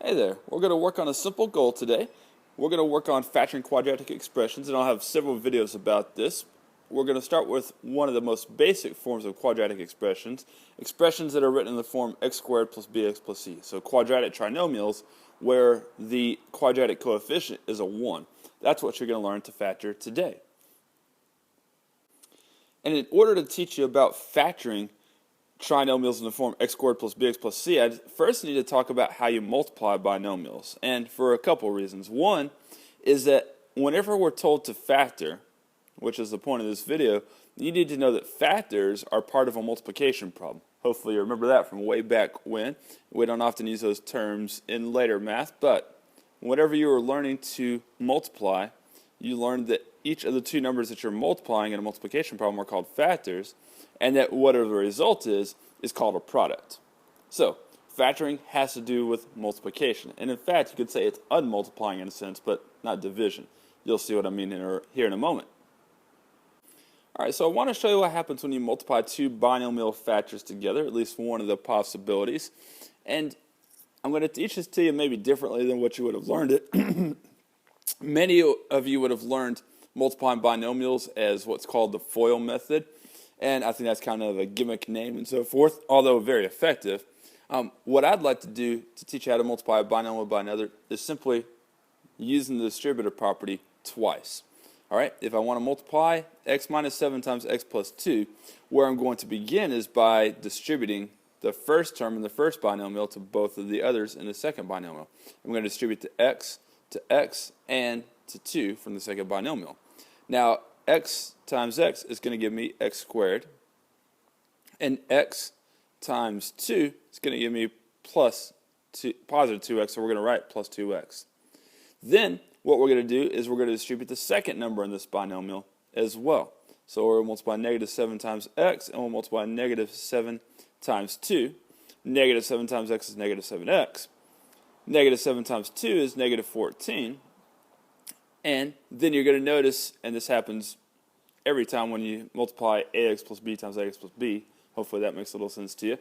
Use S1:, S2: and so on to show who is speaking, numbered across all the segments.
S1: Hey there, we're going to work on a simple goal today. We're going to work on factoring quadratic expressions, and I'll have several videos about this. We're going to start with one of the most basic forms of quadratic expressions, expressions that are written in the form x squared plus bx plus c. So quadratic trinomials where the quadratic coefficient is a 1. That's what you're going to learn to factor today. And in order to teach you about factoring trinomials in the form x squared plus bx plus c, I first need to talk about how you multiply binomials, and for a couple reasons. One is that whenever we're told to factor, which is the point of this video, you need to know that factors are part of a multiplication problem. Hopefully you remember that from way back when. We don't often use those terms in later math, but whenever you were learning to multiply, you learned that each of the two numbers that you're multiplying in a multiplication problem are called factors, and that whatever the result is called a product. So, factoring has to do with multiplication. And in fact, you could say it's unmultiplying in a sense, but not division. You'll see what I mean here in a moment. Alright, so I want to show you what happens when you multiply two binomial factors together, at least one of the possibilities. And I'm going to teach this to you maybe differently than what you would have learned it. Many of you would have learned multiplying binomials as what's called the FOIL method. And I think that's kind of a gimmick name and so forth, although very effective. What I'd like to do to teach you how to multiply a binomial by another is simply using the distributive property twice. All right, if I want to multiply x minus 7 times x plus 2, where I'm going to begin is by distributing the first term in the first binomial to both of the others in the second binomial. I'm going to distribute to x, and to 2 from the second binomial. Now, x times x is going to give me x squared, and x times 2 is going to give me positive 2x, so we're going to write plus 2x. Then, what we're going to do is we're going to distribute the second number in this binomial as well. So we'll multiply negative 7 times x, and we'll multiply negative 7 times 2. Negative 7 times x is negative 7x. Negative 7 times 2 is negative 14. And then you're going to notice, and this happens every time when you multiply ax plus b times ax plus b, hopefully that makes a little sense to you,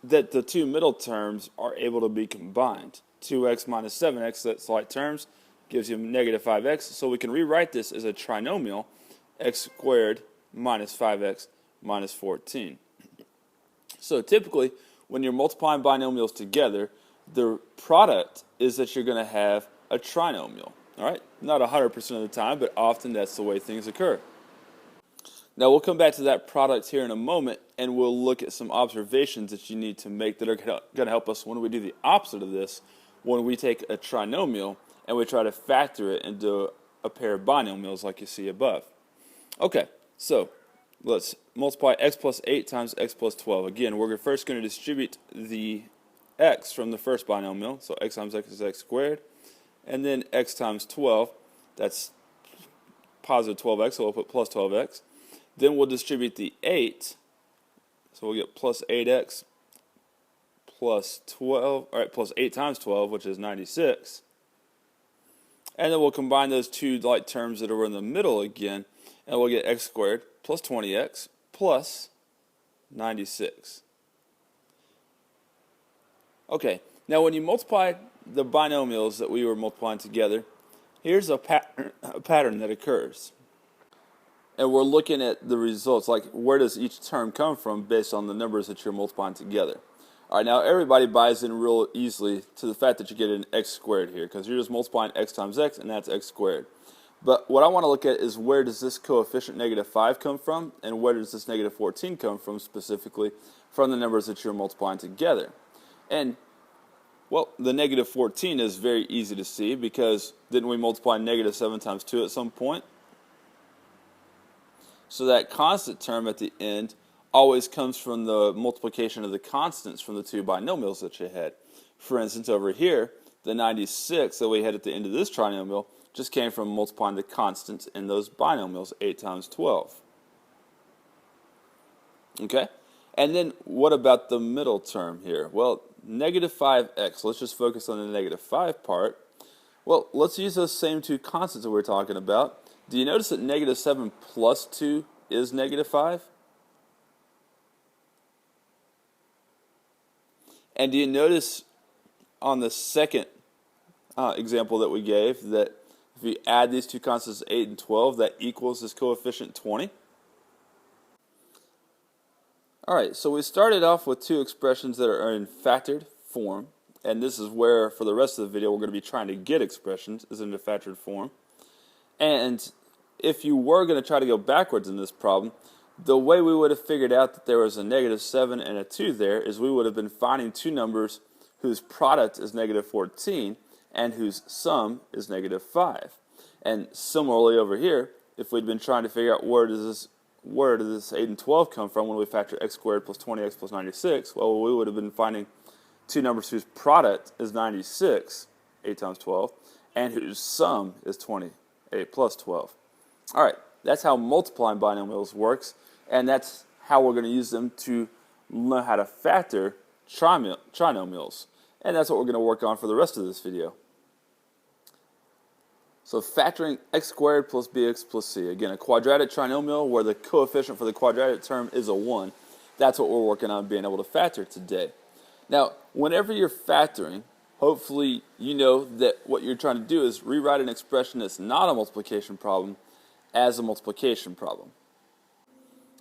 S1: that the two middle terms are able to be combined. 2x minus 7x, that's like terms, gives you negative 5x, so we can rewrite this as a trinomial, x squared minus 5x minus 14. So typically, when you're multiplying binomials together, the product is that you're going to have a trinomial. All right, not 100% of the time, but often that's the way things occur. Now we'll come back to that product here in a moment, and we'll look at some observations that you need to make that are going to help us when we do the opposite of this, when we take a trinomial and we try to factor it into a pair of binomials like you see above. Okay, so let's multiply x plus 8 times x plus 12. Again, we're first going to distribute the x from the first binomial, so x times x is x squared, and then x times 12, that's positive 12x, so we'll put plus 12x. Then we'll distribute the 8, so we'll get plus 8x plus 12, all right, plus 8 times 12, which is 96. And then we'll combine those two like terms that are in the middle again, and we'll get x squared plus 20x plus 96. Okay, now when you multiply the binomials that we were multiplying together, here's a pattern that occurs. And we're looking at the results, like where does each term come from based on the numbers that you're multiplying together. All right, now everybody buys in real easily to the fact that you get an x squared here, because you're just multiplying x times x, and that's x squared. But what I want to look at is where does this coefficient negative 5 come from, and where does this negative 14 come from specifically from the numbers that you're multiplying together. And, well, the negative 14 is very easy to see, because didn't we multiply negative 7 times 2 at some point? So that constant term at the end always comes from the multiplication of the constants from the two binomials that you had. For instance, over here, the 96 that we had at the end of this trinomial just came from multiplying the constants in those binomials, 8 times 12. Okay? And then what about the middle term here? Well, negative 5x. Let's just focus on the negative 5 part. Well, let's use those same two constants that we're talking about. Do you notice that negative 7 plus 2 is negative 5? And do you notice on the second example that we gave that if you add these two constants 8 and 12, that equals this coefficient 20. Alright, so we started off with two expressions that are in factored form, and this is where for the rest of the video we're going to be trying to get expressions is in the factored form. And if you were going to try to go backwards in this problem, the way we would have figured out that there was a -7 and a 2 there is we would have been finding two numbers whose product is -14 and whose sum is -5. And similarly over here, if we'd been trying to figure out where does this 8 and 12 come from when we factor x squared plus 20x plus 96, well, we would have been finding two numbers whose product is 96, 8 times 12, and whose sum is 28 plus 12. Alright, that's how multiplying binomials works, and that's how we're going to use them to learn how to factor trinomials. And that's what we're going to work on for the rest of this video. So factoring x squared plus bx plus c. Again, a quadratic trinomial where the coefficient for the quadratic term is a 1. That's what we're working on being able to factor today. Now, whenever you're factoring, hopefully you know that what you're trying to do is rewrite an expression that's not a multiplication problem as a multiplication problem.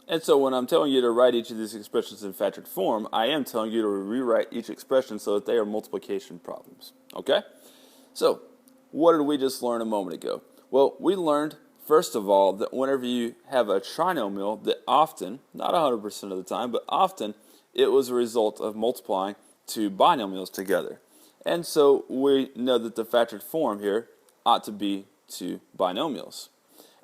S1: And so when I'm telling you to write each of these expressions in factored form, I am telling you to rewrite each expression so that they are multiplication problems. Okay? So, what did we just learn a moment ago? Well, we learned, first of all, that whenever you have a trinomial, that often, not 100% of the time, but often, it was a result of multiplying two binomials together. And so we know that the factored form here ought to be two binomials.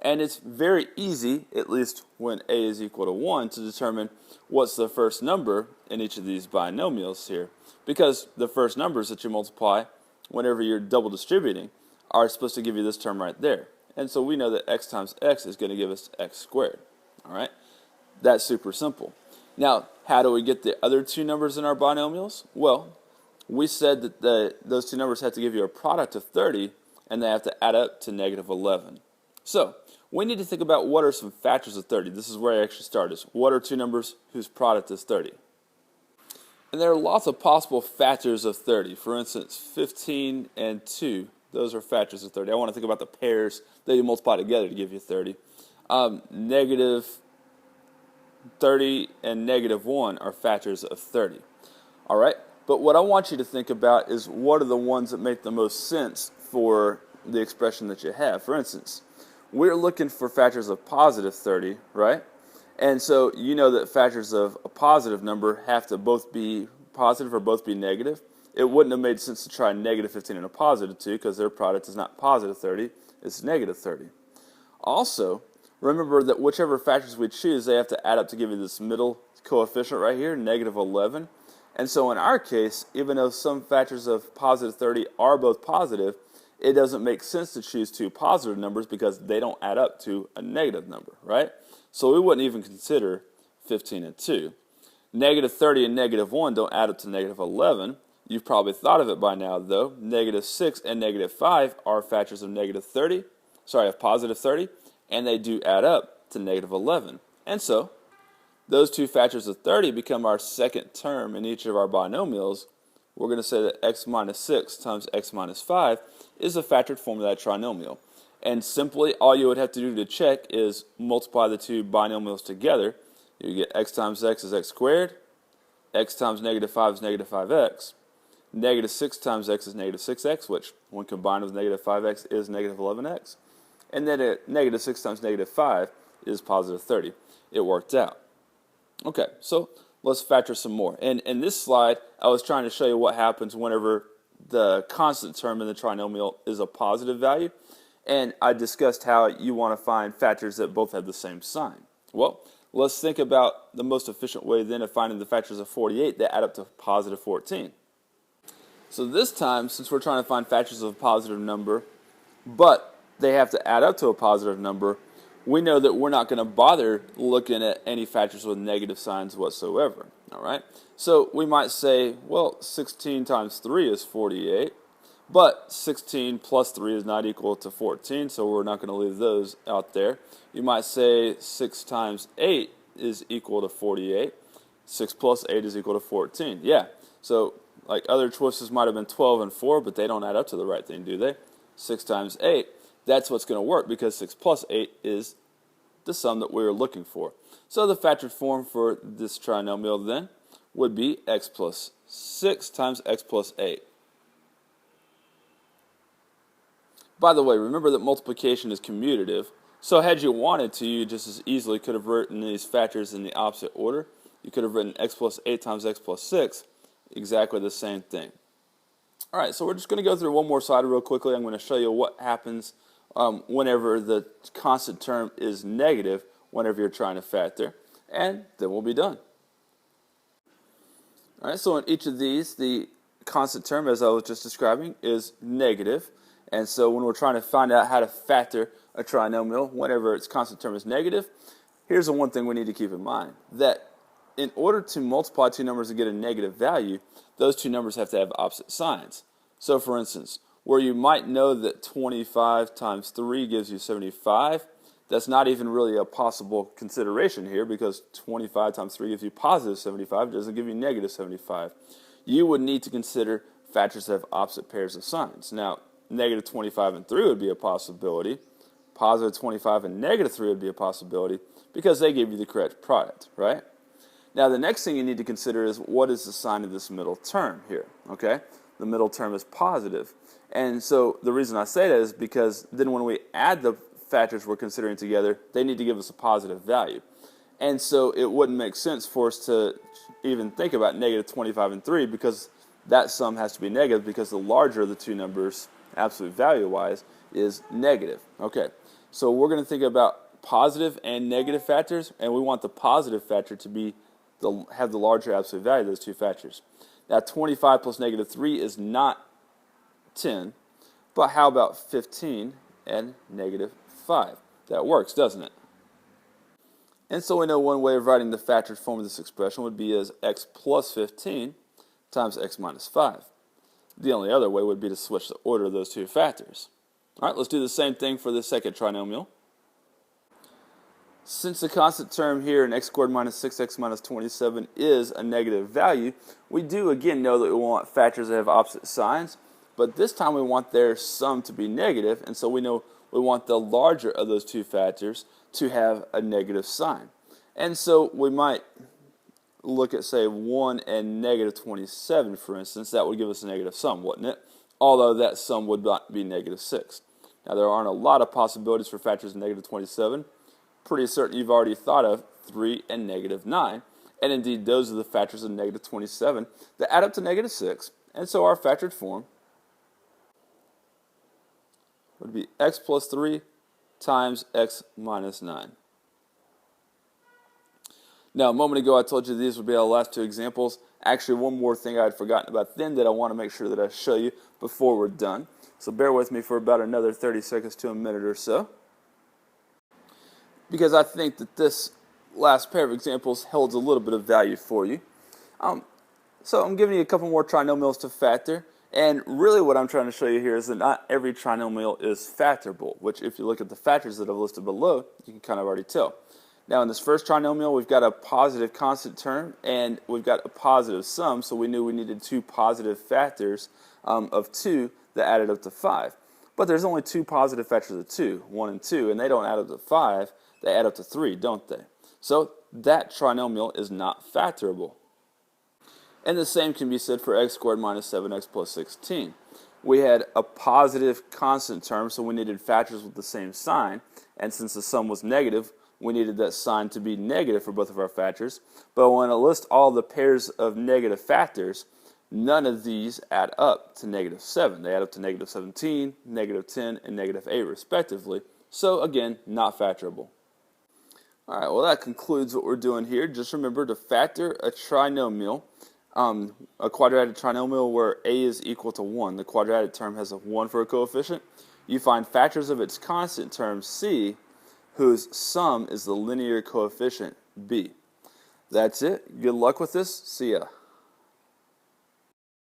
S1: And it's very easy, at least when a is equal to 1, to determine what's the first number in each of these binomials here. Because the first numbers that you multiply whenever you're double distributing are supposed to give you this term right there. And so we know that x times x is going to give us x squared. Alright? That's super simple. Now, how do we get the other two numbers in our binomials? Well, we said that those two numbers have to give you a product of 30, and they have to add up to -11. So, we need to think about what are some factors of 30. This is where I actually started. What are two numbers whose product is 30? And there are lots of possible factors of 30. For instance, 15 and 2. Those are factors of 30. I want to think about the pairs that you multiply together to give you 30. -30 and -1 are factors of 30. Alright? But what I want you to think about is what are the ones that make the most sense for the expression that you have. For instance, we're looking for factors of positive 30, right? And so you know that factors of a positive number have to both be positive or both be negative. It wouldn't have made sense to try -15 and a positive 2 because their product is not positive 30, it's negative 30. Also, remember that whichever factors we choose, they have to add up to give you this middle coefficient right here, -11. And so in our case, even though some factors of positive 30 are both positive, it doesn't make sense to choose two positive numbers because they don't add up to a negative number, right? So we wouldn't even consider 15 and 2. -30 and -1 don't add up to -11. You've probably thought of it by now, though. -6 and -5 are factors of of positive 30, and they do add up to -11. And so, those two factors of 30 become our second term in each of our binomials. We're going to say that x minus 6 times x minus 5 is a factored form of that trinomial. And simply, all you would have to do to check is multiply the two binomials together. You get x times x is x squared, x times -5 is -5x, -6 times x is -6x, which when combined with -5x is -11x. And then -6 times -5 is positive 30. It worked out. Okay, so let's factor some more. And in this slide, I was trying to show you what happens whenever the constant term in the trinomial is a positive value. And I discussed how you want to find factors that both have the same sign. Well, let's think about the most efficient way then of finding the factors of 48 that add up to positive 14. So this time, since we're trying to find factors of a positive number, but they have to add up to a positive number, we know that we're not going to bother looking at any factors with negative signs whatsoever. Alright? So we might say, well, 16 times 3 is 48, but 16 plus 3 is not equal to 14, so we're not going to leave those out there. You might say 6 times 8 is equal to 48. 6 plus 8 is equal to 14. Yeah, so Like other choices might have been 12 and 4, but they don't add up to the right thing, do they? 6 times 8, that's what's going to work because 6 plus 8 is the sum that we were looking for. So the factored form for this trinomial then would be x plus 6 times x plus 8. By the way, remember that multiplication is commutative, so had you wanted to, you just as easily could have written these factors in the opposite order. You could have written x plus 8 times x plus 6, exactly the same thing. All right, so we're just going to go through one more slide real quickly. I'm going to show you what happens whenever the constant term is negative whenever you're trying to factor, and then we'll be done. All right, so in each of these, the constant term, as I was just describing, is negative. And so when we're trying to find out how to factor a trinomial whenever its constant term is negative, here's the one thing we need to keep in mind, that in order to multiply two numbers to get a negative value, those two numbers have to have opposite signs. So for instance, where you might know that 25 times 3 gives you 75, that's not even really a possible consideration here because 25 times 3 gives you positive 75, it doesn't give you negative 75. You would need to consider factors that have opposite pairs of signs. Now, negative 25 and 3 would be a possibility. Positive 25 and negative 3 would be a possibility because they give you the correct product, right? Now, the next thing you need to consider is what is the sign of this middle term here, okay? The middle term is positive. And so the reason I say that is because then when we add the factors we're considering together, they need to give us a positive value. And so it wouldn't make sense for us to even think about negative 25 and 3 because that sum has to be negative because the larger of the two numbers, absolute value-wise, is negative. Okay, so we're going to think about positive and negative factors, and we want the positive factor to have the larger absolute value of those two factors. Now, 25 plus negative 3 is not 10, but how about 15 and negative 5? That works, doesn't it? And so we know one way of writing the factored form of this expression would be as x plus 15 times x minus 5. The only other way would be to switch the order of those two factors. All right, let's do the same thing for the second trinomial. Since the constant term here in x squared minus 6x minus 27 is a negative value, we do again know that we want factors that have opposite signs, but this time we want their sum to be negative, and so we know we want the larger of those two factors to have a negative sign. And so we might look at, say, 1 and negative 27, for instance. That would give us a negative sum, wouldn't it? Although that sum would not be negative 6. Now, there aren't a lot of possibilities for factors in negative 27. Pretty certain you've already thought of 3 and negative 9. And indeed, those are the factors of negative 27 that add up to negative 6. And so our factored form would be x plus 3 times x minus 9. Now, a moment ago I told you these would be our last two examples. Actually, one more thing I had forgotten about then that I want to make sure that I show you before we're done. So bear with me for about another 30 seconds to a minute or so, because I think that this last pair of examples holds a little bit of value for you. So I'm giving you a couple more trinomials to factor, and really what I'm trying to show you here is that not every trinomial is factorable, which if you look at the factors that I've listed below, you can kind of already tell. Now, in this first trinomial, we've got a positive constant term, and we've got a positive sum, so we knew we needed two positive factors of 2 that added up to 5. But there's only two positive factors of 2, 1 and 2, and they don't add up to 5, they add up to 3, don't they? So that trinomial is not factorable. And the same can be said for x squared minus 7x plus 16. We had a positive constant term, so we needed factors with the same sign, and since the sum was negative, we needed that sign to be negative for both of our factors. But when I list all the pairs of negative factors, none of these add up to negative 7. They add up to negative 17, negative 10, and negative 8 respectively. So again, not factorable. All right, well that concludes what we're doing here. Just remember to factor a trinomial, a quadratic trinomial where a is equal to 1. The quadratic term has a 1 for a coefficient. You find factors of its constant term c, whose sum is the linear coefficient b. That's it. Good luck with this. See ya.